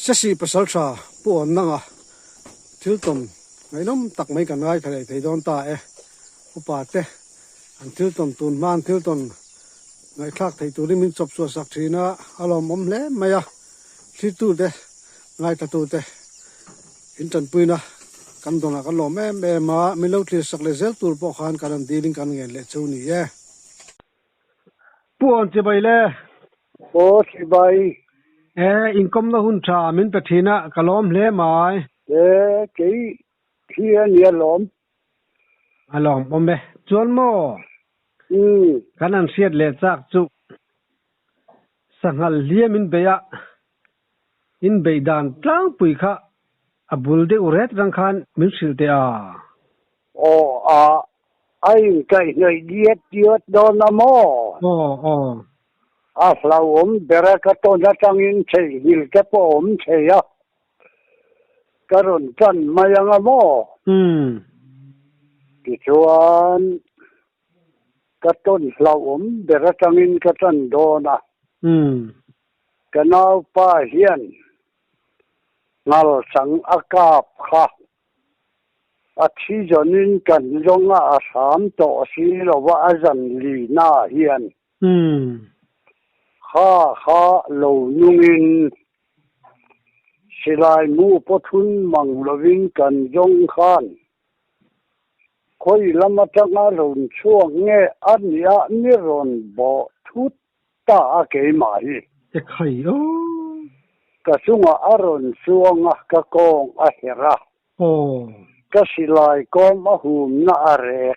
Sasi pasal sa puon na nga tilton ngainom tak mai kan ngai thai thei don ta e upate an tilton tun man tilton ngai thak thei turin min chop so sak thina alom om le maya thitu de ngai ta tu te intan puina kan dona kan lo me ma mi lo thli sak le zel tur po khan kan dealing kan ngen le chuni e puon che bai le o si bai income na hun tha min pe thina kalom hle mai ke kia nia lom alom ombe chuan mo kanan siat le chak chu sangal liam in beya in beidan tlang pui kha abul de uret rang khan min silte a ai kai nei diet don amo a flawom bera ka to na tangin chei hil ke pom cheya karon kan mayang amo kichuan katon flawom bera tangin katan dona kanau pa hian ngal sang akap kha athi jonin kan zonga asam to si lo wa azan li na hian kha lo nungin silai mu pothun manglovin kan zong khan khoi lama tanga ron chuang nge ania ni ron bo thut ta ke mai e khai o ka sunga aron suanga ka kong a hera ka silai kom a hum na are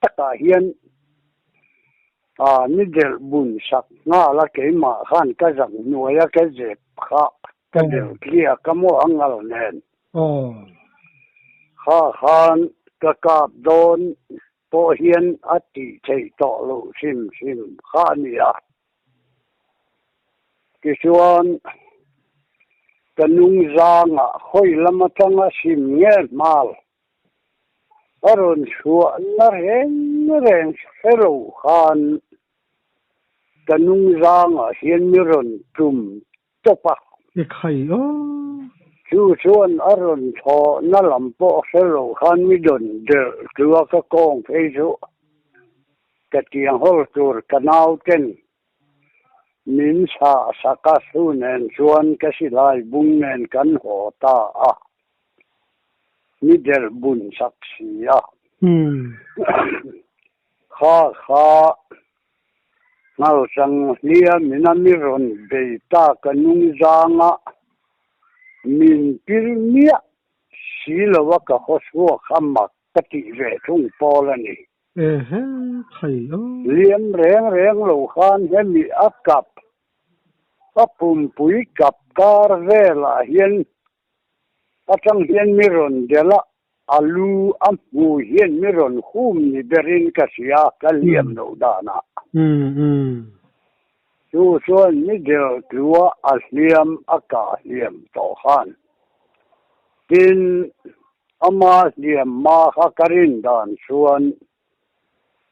taka hian ni del bun sak nga la ke ma khan ka jang nuaya ka je kha ka del kia ka mo angal nen khan ka kap don po hian ati chei to lo sim kha nia kisuan kanung zanga khoi lama tanga sim nge mal aron shuwa na reng hello khan kanung zanga hian miron tum topa e khai o chuan aron tho na lampo hello khan mi don de tua ka kong pheisu ka tiang hol tur kanau ten min sa saka sunen chuan ka silai bung nen kan ho ta a ni del bun saksia kha ngal sang lia minamiron beita kanung zanga min pirmia silawa ka hoswo khamak kati ve thung polani khai o liam reng lo khan hemi akap apum pui kap kar vela hian atang hian miron dela alu amu hian miron khum ni berin ka sia ka liam no dana chu ni del tua asliam aka liam to khan tin ama liam ma kha karin dan chuan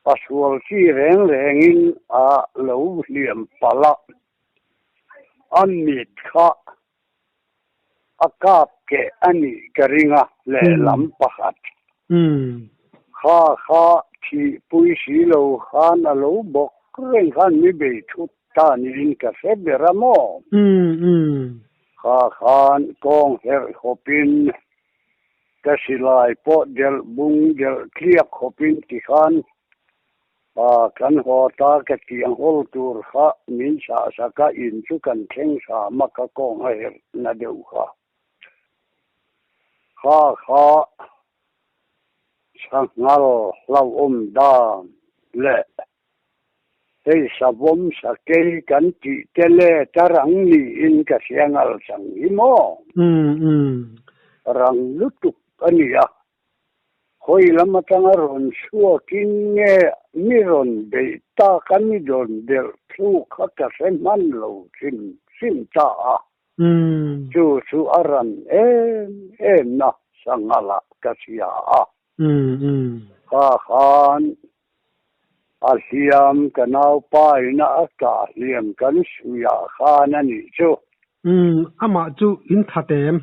paswal si rengin a lo liam pala amit kha akap ke ani karinga le lam pakhat kha thi pui si lo khan a lo bok reng khan mi be thut ta ni ka se beramo khan kong her hopin ka silai po del bung del kliak hopin ti khan kan ho ta ka tiang hol tur kha min sa ka in chu kan theng sa ma ka kong her na deu kha sangal lau da le ei sabom sa ke kan ti tele tarang ni in ka siangal sang imo rang lutuk ania khoi lama tanga ron suwa kin nge miron beita kamidon del thu khata seman lo sim ta chu aran em na sangala kasia khan asiam kanau pai na aka liam kan suya khan ani chu ama chu in thatem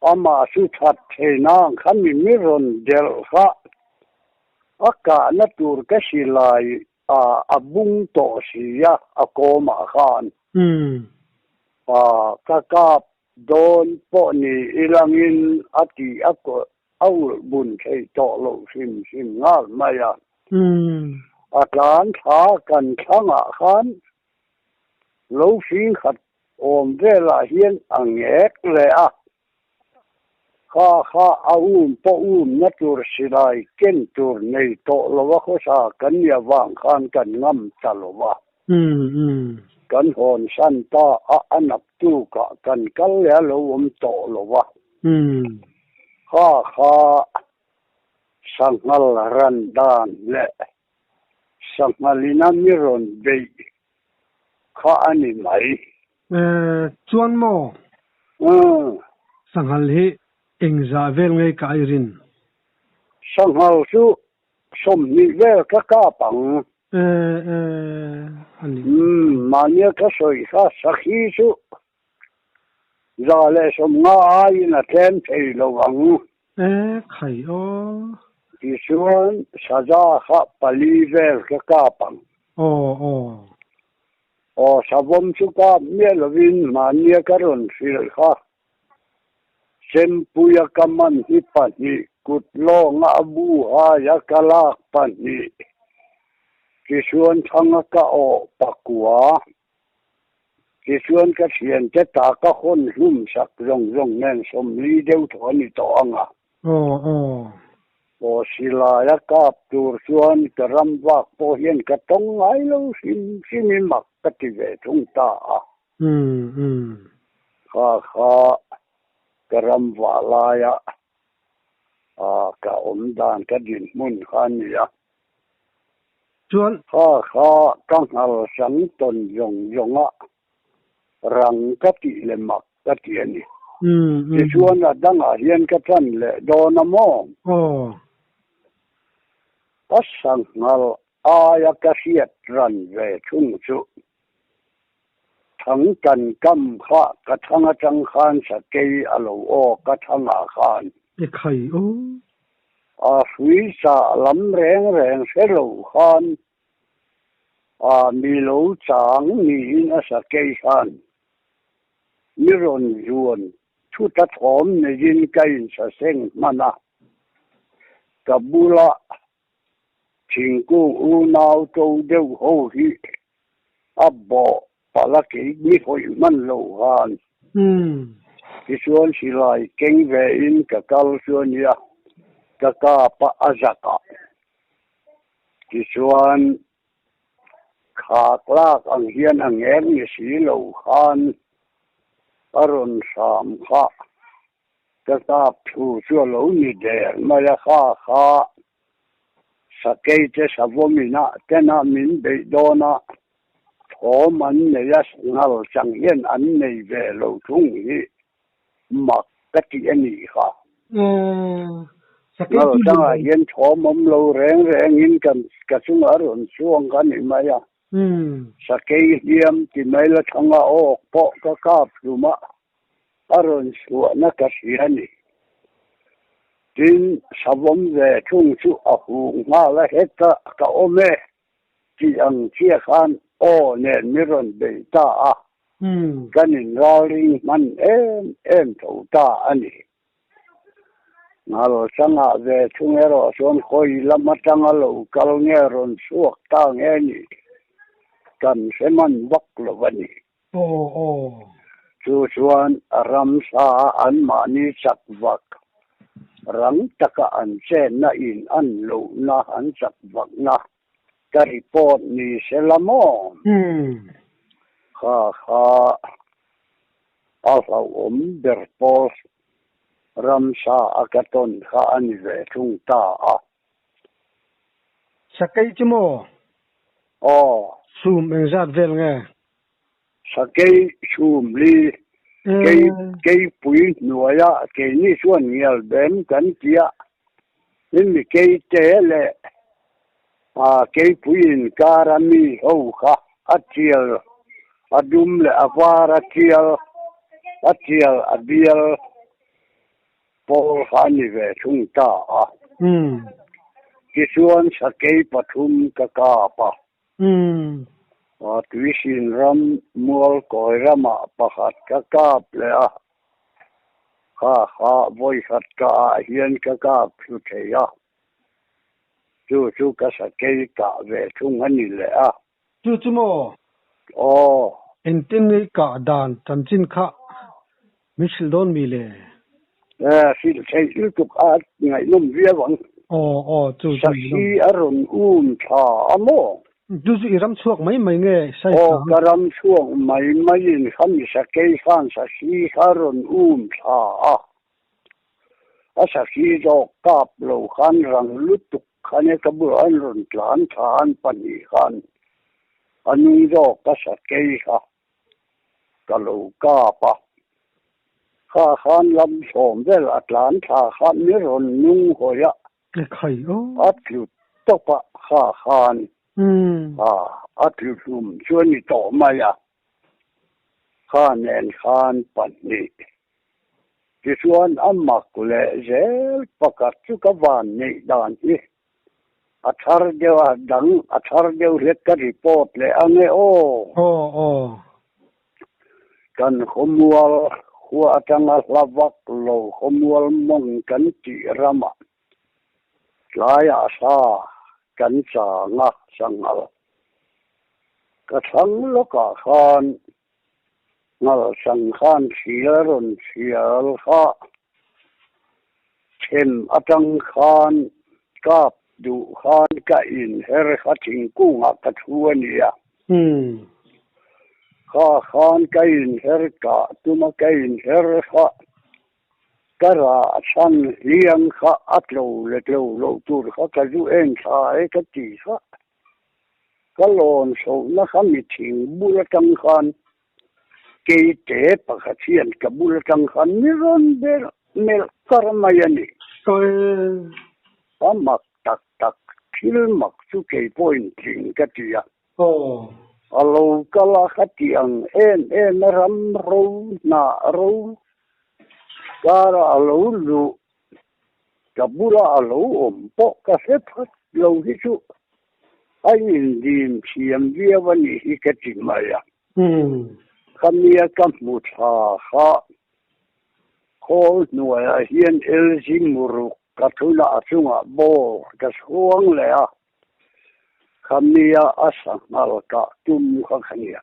ama su that thena khami miron del kha aka na tur ka silai abung to sia akoma khan ka don po ni ilangin ati ako au bun thei to lo sim ngal maya atlan tha kan thanga khan lo fin khat om vela hian angek le kha po na tur silai ken tur nei to lo wa kho sa kan ya wang khan kan ngam chalowa kan hon san ta anap tu ka kan kal ya lo to lo wa kha sangal ran dan le sangalina miron be kha ani mai chuan mo sanghal hi engza vel ngai ka irin sanghal su som ni vel ka pang ani mania ka soi kha sakhi su za le som nga ai na tem thei lo wang khai o ti suan saza kha pali vel ka pang sabom chu ka me lovin mania ka ron fil kha sempuya kaman hi pani kutlo nga abu ya kalak pani kisuan thanga ka o pakua kisuan ka thian te ta ka hon hlum sak rong nen som li deu thoni to anga sila ya kap tur chuan karam wak po hian ka tong ai lo sim mak ka ti ve thung ta kha karam wala ya ka dan ka din mun khan ya chuan kha kang hal sang ton yong rang ka ti le mak ka ti ani chuan dang a hian ka than le do na mo pasang ngal ya ka siat ran ve chung chu thang kan kam kha ka thanga chang khan sa ke alo ka thanga khan khai hui sa lam reng se lo khan mi lo chang ni na sa ke khan mi ron yuan thu ta thom ne jin kain sa seng mana kabula chingku u nau to deu ho hi abbo palaki ni hoi man lo han kisuan silai keng ve in ka kal suan ya ka pa azaka kisuan khaklak ang hian ang em ni si lo khan aron sam kha ka thu chu lo ni de maya kha sakei te savomina tena min be dona thom an ne ya ngal chang yen an nei ve lo thung hi mak ka ti ani kha sakei tu la yen thom lo reng in kan ka chung aron chuang kan ni maya sakei hiam ti mai la thanga po ka pluma aron suwa na ka hiani tin savom ve chung chu hu nga la heta ka ome ti ang chia khan ne miron be ta kanin raling man em tho ta ani ngalo changa ve chung ero son khoi lama changa lo kal nge ron suak ta nge ni kan seman wak lo bani chu chuan ram sa an mani chak wak rang taka an chen na in an lo na an chak wak na ka report ni selamo kha alha berpos ramsa akaton kha ani ve thung ta sakei chimo sum engzat vel nge sakei sum li ke pui nuaya ke ni suan ngial ben kan tia ni ke te le ke pui in karami ho kha atiel adum le avara tial abial Paul hani ve chung ta kisuan sakei pathum kakapa tuisin ram mual koi rama pakhat kakap le ha voi khat ka hian kakap thu theya chu ka sakei ka ve chung hani le chu mo entin ka dan chanchin kha misil don mi le sil thei tuk ngai lum viawang chu si aron tha amo chu iram chuak mai nge sai karam chuak mai in kham sakei khan sa si aron tha sa si jo kap lo khan rang lutuk khane kabu an ron tlan than pani khan ani jo ka sakei kha kalau kapa khan lam som vel atlan tha khan ni ron nung hoya khai atlu topa khan atlu chuan ni to maya khan pani chuan amma kule zel pakat chu ka van nei dan hi athar deu het ka report le ane kan homual huwa atanga lavak lo homual mong kan ti rama laya sa kan cha nga sangal ka thang lo ka khan ngal sang khan siaron sial kha them atang khan kap du khan ka in her khating kunga ka thuania khan ka in her ka tuma ka in her kha kara san liang kha atlo le lo tur kha ka ju en tha e ka ti kha kalon so na khami thing bula tang khan ke te pakhathian ka bula tang khan ni ron ber mel karmayani amak tak thil mak chu ke point thing ka tia alo kala khatiang en ram ro na ro kara alo lu kabula alo po ka se phat lo hi chu ai dim siam viawani hi ka timaya khamia kam mu tha kha khol nuaya hian elji muru kathula achunga bo ka suang le khamia asangal ka tum kha khania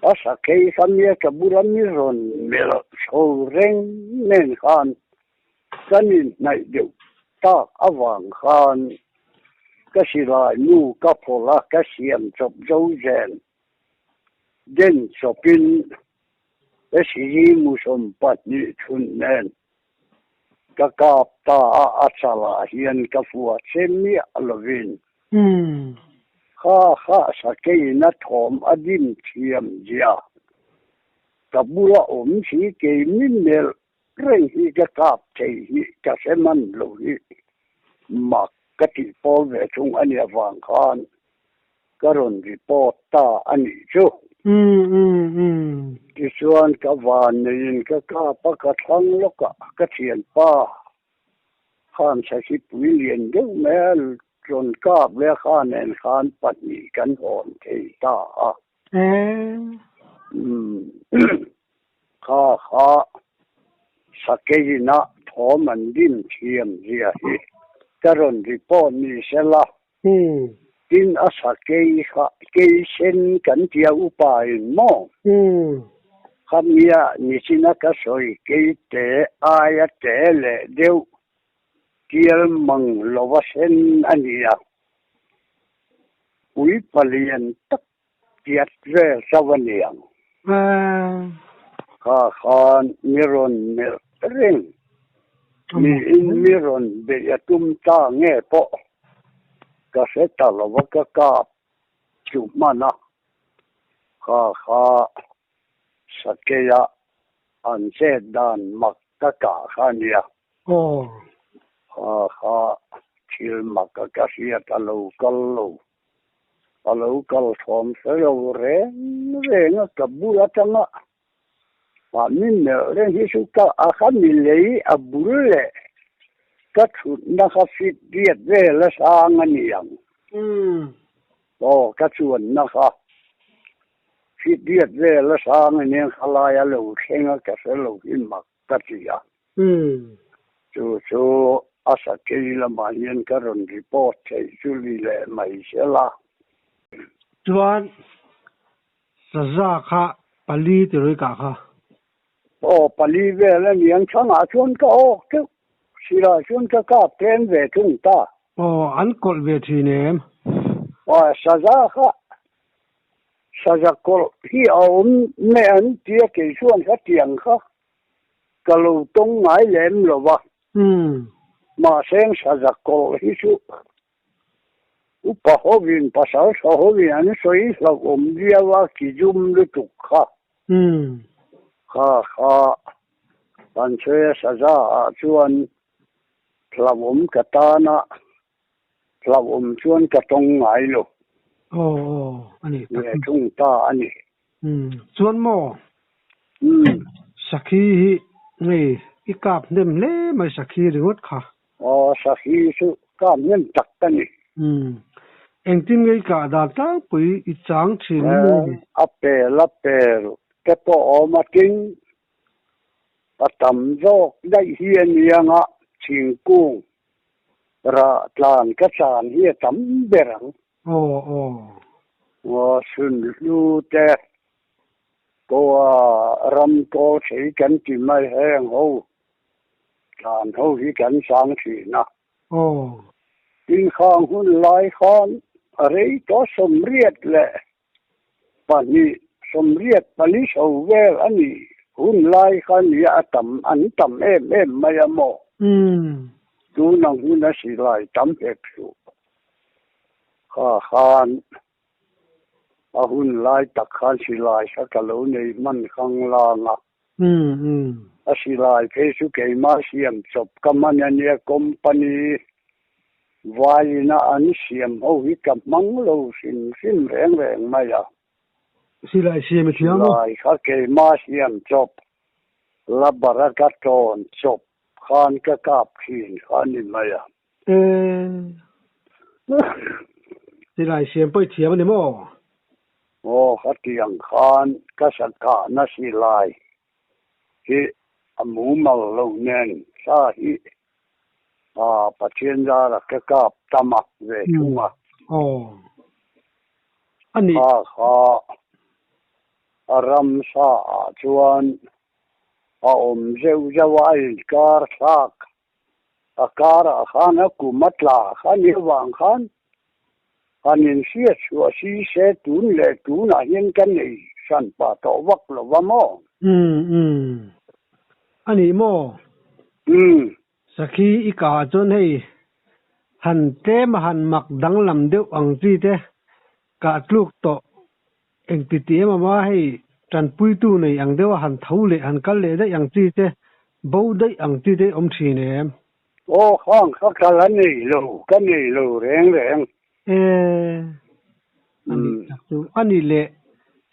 asa kei khamia ka burami ron mel so reng nen khan kanin nai deu ta awang khan ka silai nu ka phola ka siam chop zo zen den chopin esiji musom patni thun nen ka kap ta achala hian ka fuwa chemi alovin kha sakei na thom adim thiam jia kabula si ke minel reng hi ka kap thei hi ka seman lo hi mak ka ti pol ve chung ani awang khan karon report ta ani chu chuan ka van nein ka pa ka thang lo ka thian pa khan sa hi puilian deuh mel tron kap le khan en khan patni kan hon thei ta kha sakei na thoman din thiam zia hi karon report ni sela tin asakei kha kei sen kan tia upai mo khamia nisina ka soi kei te aya te le deu kiel mang lova sen ania ui palian tak tiat re savaniang khan miron mer ring miron be atum ta nge po ka se ta lova ka chu mana kha sakeya an se dan mak ka khania kha thil mak ka sia ta lo kal lo alo kal thom se lo re nga ka bula tanga wa min ne re hi su ka a kha mi le a bulle ka thu na kha fit diet ve la sa nga ni yang ka chuan na kha fit diet ve la sa nga ni khala ya lo khenga ka se lo in mak ka chi ya chu asa ke la ma yen ka ron report che chu li le mai se la chuan sa za kha pali ti roi ka kha pali ve la niang chang a chuan ka ok chu sira chuan ka ten ve tung ta an kol ve thi nem sa za kha sa za kol hi aum me an tia ke chuan ka tiang kha ka lo tong ngai lem lo wa ma seng sa za kol hi chu upa hovin pasal sa hovin an soi la dia wa ki jum lu tu kha ban che sa za chuan thlawum ka ta na thlawum chuan ka tong ngai lo ani ye tung ta ani chuan mo sakhi hi ngei ikap nem le mai sakhi ringot kha sakhi su ka nem tak ta ni engtin ngei ka da ta pui I chang thin ni apel te po ma ting patam jok dai hian yanga thingkung ra tlan ka chan hi tam berang sun lu te ko ram ko thei kan ti mai heng ho tlan ho hi kan sang thi na tin khang hun lai khan rei to som riat le pani som riat pali so vel ani hun lai khan ya an tam em mai mo tu nang hun a si lai tam hep su khan a hun lai tak khan si lai sa ka lo nei man khang la nga a si lai phe su ke ma siam chop kaman ania company vaina an siam ho hi kam mang lo sim reng mai ya si lai siam thiang lai kha ke ma siam chop la baraka ton chop khan ka kap khin khan ni mai ya si lai siam poi thiam ni mo khatiang khan ka sakha na si lai hi amu mal lo nen sa hi pathian ra la ka kap tamak ve chunga ani aram sa chuan om zeu zawai kar sak akara khana kumatla khani wang khan anin sia chua si se tun le tun a hian kan nei san pa to wak lo wa mo ani mo sakhi ika chon hei han te ma han mak dang lam deuh ang chi te ka tluk to eng piti ma hei tran pui tu nei ang deuh han thole han kal le dai ang chi te bo dai ang chi te om thi ne khang kha kala nei lo reng ani le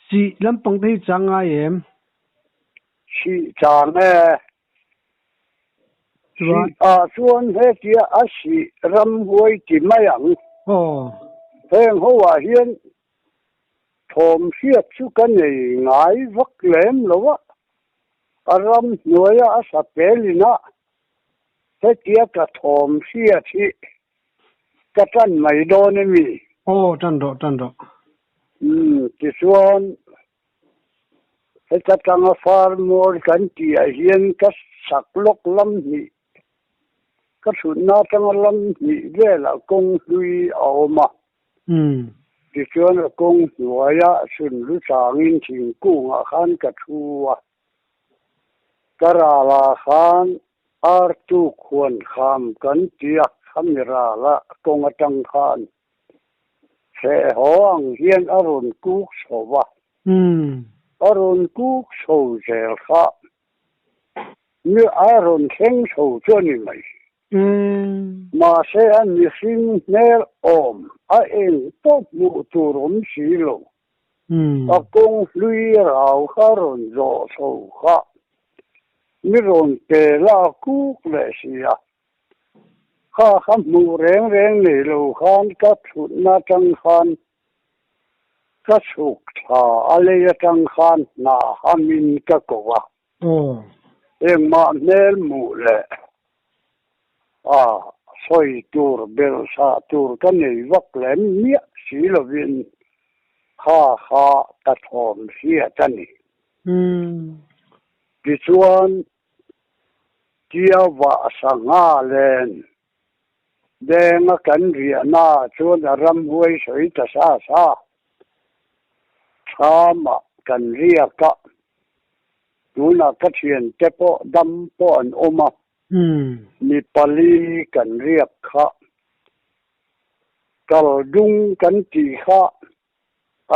si lampang thei changa em si chang chuan he tia a si ram huai ti mai ang heng ho wa hian thom hiat chu kan nei ngai vak lem lowa aram noya a sa pelina he tia ka thom hiat hi ka tan mai do ne mi tan do ti chuan he ka tanga farmor kan ti a hian ka sak lok lam ni ka thuna tanga lam ni vela kong hlui awma ti chuan a kong hnuaia sun lu changin thingkung a khan ka thua karala khan artu khuan kham kan tia khamira la kong atang khan se hoang hian arun kuk sowa arun kuk so zel kha ni arun kheng so choni mai mà sẽ ăn mì xin nè ôm em tốt mụ tù rốn xí lộ công lui rào khá rồn rộ sầu khá mi rồn tề la cú lệ xì khá khá mụ rèn rèn nè lộ khan cắt thụt na trăng khan cắt sụt thả alê trăng khan na hamin cắt cổ em mà nè mụ lệ soi tur bel sa tur kan nei vak lem mia si lovin kha ta thom sia tani ti chuan tia wa sanga len denga kan ria na chuan ram huai soi ta sa chama kan ria ka tuna ka thian te po dam po an oma mi pali kan riak kha kal dung kan ti kha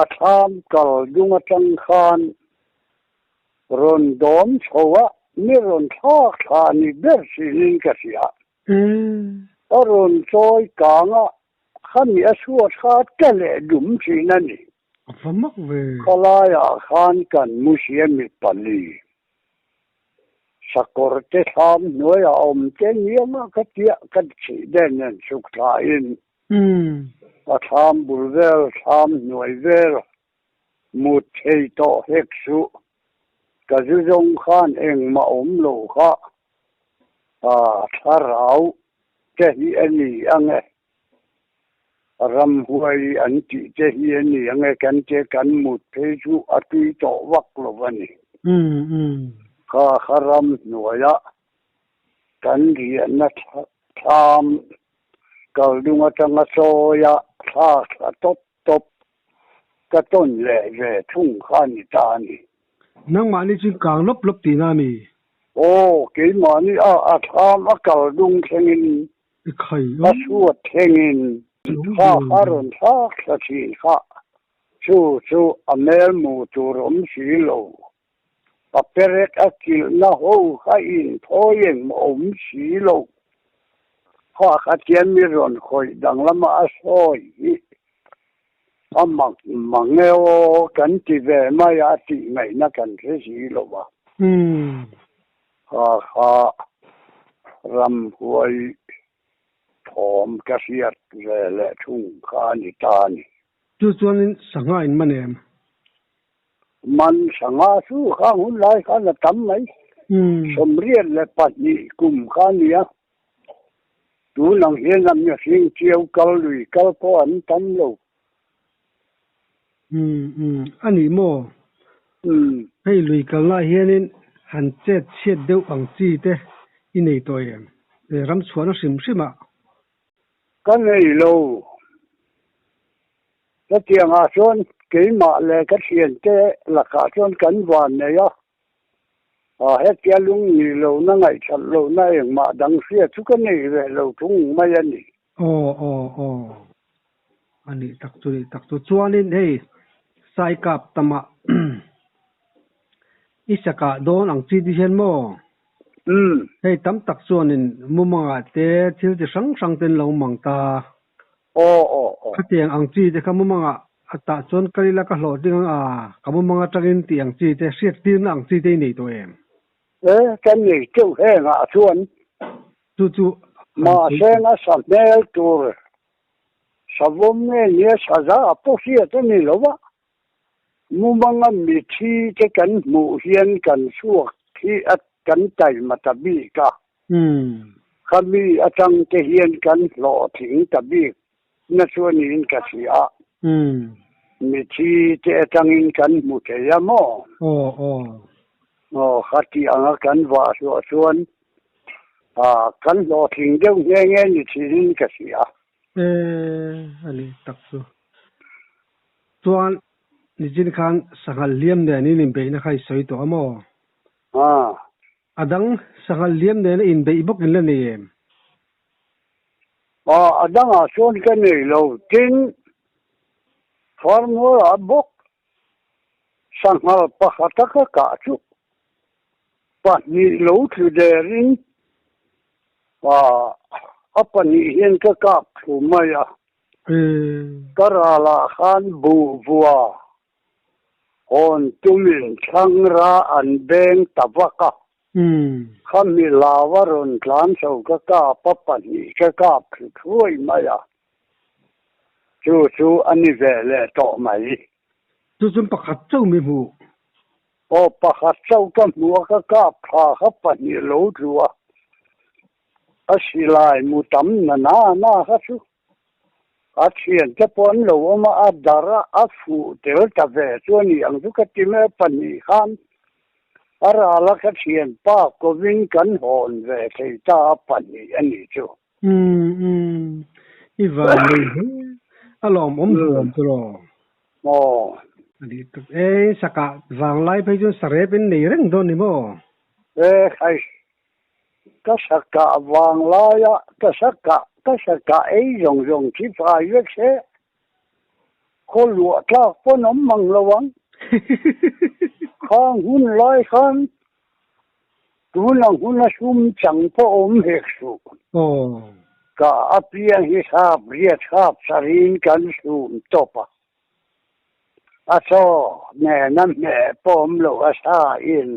atham kal dung atang khan ron dom chowa mi ron tha ni ber silin ka sia ron choi kanga khami asua kha tele dum sinani famak ve khalaya khan kan musia mi pali sakorte tham noya om te niama katia kadchi denen sukta in tham bulvel tham noivel mut thei to heksu kazuzong khan eng ma om lo kha tharau te hi ani ange ram huai anti te hi ani ange kan te kan mut thei chu atui to wak lo wani kharam nuaya kan ria na tham kaldunga tanga soya kha top ka ton le thung khani tani nang mani chin kang lop ti na mi ke mani tham kaldung thengin khai asu thengin haron kha thi kha chu amel mu turom silo aperet akil na ho khain thoyen om silo kha khatian mi ron khoi danglama asoi amang mangeo kan ti ve ma ya ti ngai na kan re silo ba kha ram huai thom kasiat le thung khani tani chu chuan sanga in manem man sanga su kha hun lai kha la tam mai somriel le patni kum khania tu nang hian lam nya sing chiau kal lui kal po an tam lo ani mo hei lui kal na hianin han chet deuh ang chi te inei toyem ram chuan sim kan nei lo ta tianga chuan keima le ka thian te la kha chuan kan wan ne ya he tia lung ni lo na ngai thal lo na eng ma dang sia chu kan nei ve lo thung mai ani ani tak chu chuanin hei sai kap tama isaka don ang chi di hian mo hei tam tak chuanin mumanga te thil ti sang ten lo mangta khatiang ang chi te khamumanga ata chon kalila ka hlo ding kamumanga tangin ti ang chi te siat tin ang chi te nei to em kan nei chu he nga chuan chu ma se na sa mel tur savom ne ye saza po sia te ni lo wa mumanga mi thi te kan mu hian kan suak thi at kan tai matabi ka khami atang te hian kan lo thing tabi na chuanin ka sia mi thi te atangin kan mu te ya mo khati anga kan wa chuan kan lo thing deuh nge ni thirin ka sia ani taksu chuan ni jin khan sangal liam ne ni lim be na khai soi to amo adang sangal liam ne in be bok in la ni em adang a chuan kan nei lo tin formula bok sangal pakhataka ka chu pa ni lo thu derin Apa ni hian ka kap thu mai a karala khan bu bua on tumin changra an beng tabaka khami lawaron tlan so ka ka papa ni ka kap thui mai a chu ani vele to mai chu chun pakhat chau mi mu o pakhat chau ka mu ka kap kha papa ni lo ruwa asilai mutam na ha chu Achian te pon lo ma adara afu tel ta ve chuani ang du ka time pani khan ara la ka chian pa ko vin kan hon ve thei ta pani ani chu I vale alom om tro o ani tu saka wang lai phai chu sare pen nei reng don ni mo khai ka saka wang la ya ka saka ei yong chi fa yek se ko lu ta pon om mang lawang khang hun lai khan tu lang hun sum chang po om hek su ka apian hi sap riat sap sarin kan sum topa aso ne nam ne pom lo asa in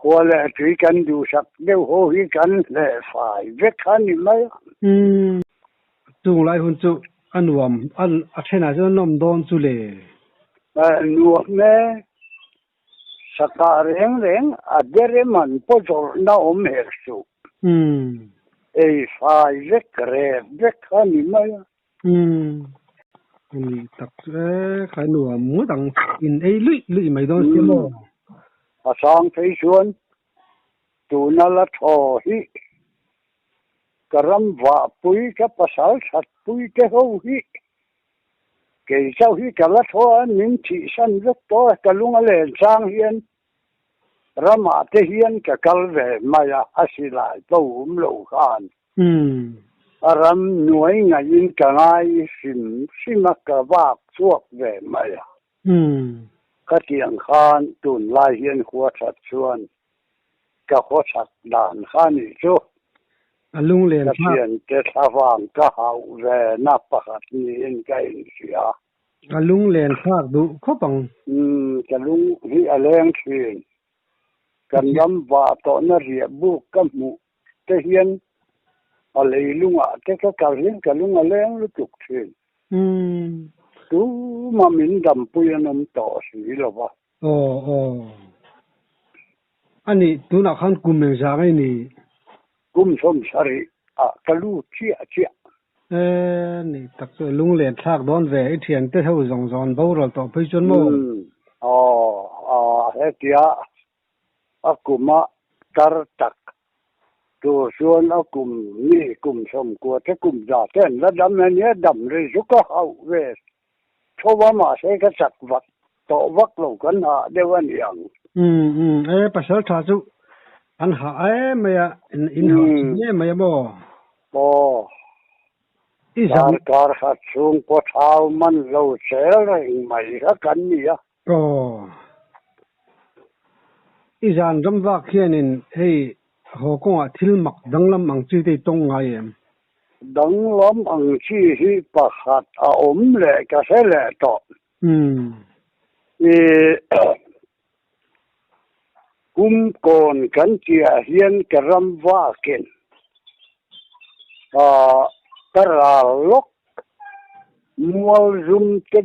ko le tui kan du sak deu ho hi kan le fai vek khan ni mai tung lai hun chu anuam an athena jo nom don chu le nuam ne saka reng adere man po jor na om hek su ei fai vek khan ni mai ni tak khai nuam mu dang in ei lui mai don se mo asang thei chuan tu na la tho hi karam wa pui ka pasal sat pui ke ho hi ke sau hi ka la tho an min thi san vek to kalunga le chang hian rama te hian ka kal ve maya asilai to lo khan aram nuai ngain ka ngai sim ka wa chuak ve maya ka tiang khan tun lai hian khuwa that chuan ka kho that dan khan ni chu alung len ka hian te thawang ka hau ve na pakhat ni in ka in sia alung len thak du khopang ka lung hi aleng thin kan lam wa to na ria bu ka mu te hian a leilunga te ka kal hian ka lung aleng lu tuk thin tu ma min dam puyanom to si lo ba ani tuna khan kumeng za ngai ni kum som sari a kalu chia ni tak so lung len thak don ve I thian te ho zong zon bo rol to phai chon mo he tia akuma tar tak tu suan akum ni kum som ko te kum za ten la dam ne dam re su ka hau ve thowa ma se ka chak vak to vak lo kan ha dewan yang pasal tha chu an ha maya in ha ne maya mo kar hat chung po thau man lo sel ring mai ka kan ni ya izan ram wa khian in hei ho ko a thil mak danglam ang chi te tong ngai em danglam ang chi hi pakhat a om le ka se le to kum kon kan chia hian karam wa ken tara lok mual zum te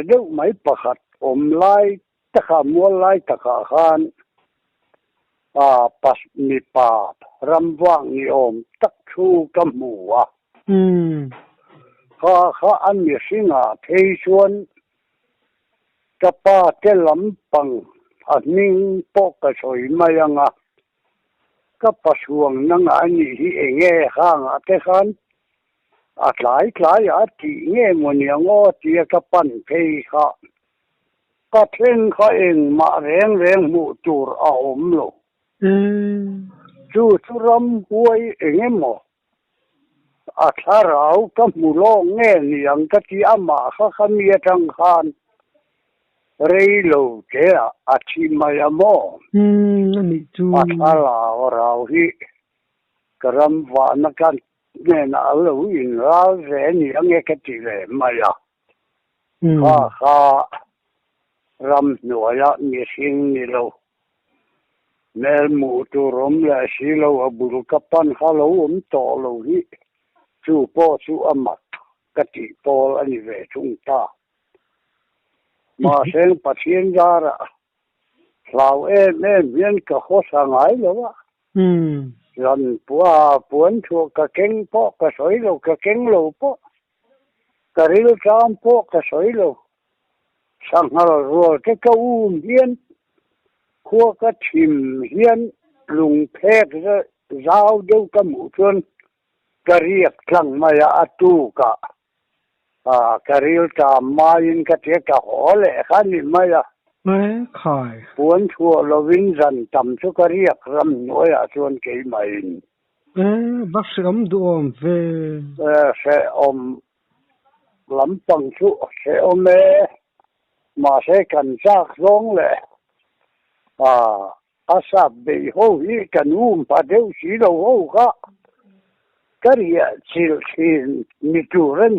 deu mai pakhat om lai ta kha mual lai ta khan pas mi pa ram wang ni om tak thu ka mu kha an mi singa thei chuan ka pa te lampang ning po ka soi mayanga ka pasuang nang ani hi enge hang ate khan atlai a ti nge moniango ti ka pan phei kha ka thleng kha eng ma reng mu tur a om lo chu ram huai enge mo atharau ka mu lo nge niang ka ti ama kha khamia tang khan reilo ke a chi maya mo ni chu athala orau hi karam va na kan ne na lo in ra re ni ange ka ti le ma ya ha ram no ya ni sing ni lo mel mu tu rom la si lo aburu kapan halo to lo hi chu po chu amat ka ti pol ani ve chung ta ma sen patien gara lao miên ka ho sa ngai lo wa lần puan chu ka keng po ka soi lo ka keng lo po ka ril cham po ka soi lo sang hal ro ke ka hiên khua ka thim hiên lung phek ra zau deu ka mu chun ka riak tlang ma ya atu ka ka ril cham ma in ka te ka ho le khan ni ma ya mấy khai puan chua lo vin dần tầm cho cái riêng ram nói à chuan cái mày bác sĩ ôm về sẽ lắm bằng chú sẽ mẹ mà sẽ cần xác giống lệ sa bị hô hi cần và đều chỉ đâu hô cả cái gì chỉ mi chủ rồi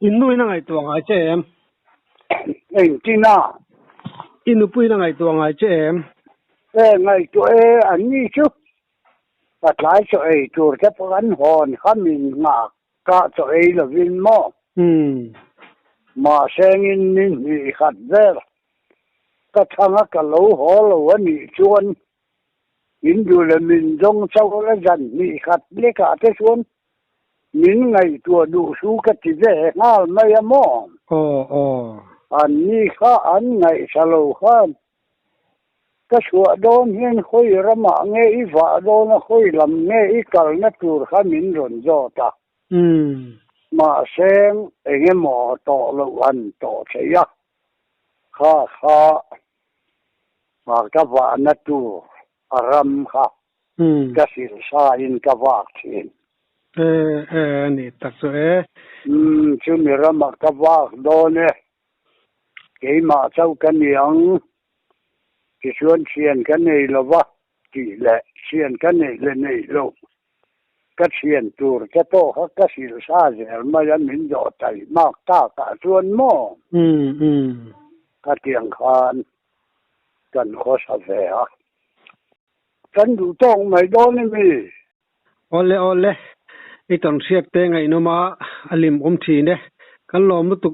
nuôi nó ngày tuồng ai chị em tin à inu pui là ngày tuồng ai chị em ngày tuổi anh đi chứ và lại cho ấy chủ cái phần hòn khám mình ngã cả cho ấy là viên mỏ mà xem in thì khát về cái thằng cái lẩu hổ lẩu anh đi chuan in dù là mình trong sau cái dần đi khát lấy cả cái chuan mình ngày tuổi đủ số cái gì về ngal mấy mỏ anh đi khá anh ngày sau khám cái số đó hiện khơi ra mà nghe ý vợ đó nó khơi làm nghe ý cả nó tour khá mình rồi do ta mà xem nghe mỏ tỏ lâu ăn tỏ thế à khá mà cái vợ nó tour ram khá cái sự sa in cái vợ chuyện này thật sự chứ mình ra mà cái vợ đó nè cái mà sau cái niệm cái xuân xiên cái này là vắt chỉ lệ xiên cái này là này lâu cái xiên tour cái to hết cái sự sa dẻ mà anh mình dọ tay mặc cả xuân mò cái tiếng khan cần khó sao về à cần đủ tông mày đó này mi ole cái tuần siết tên ngày nó mà alim thi nè cần lo một tục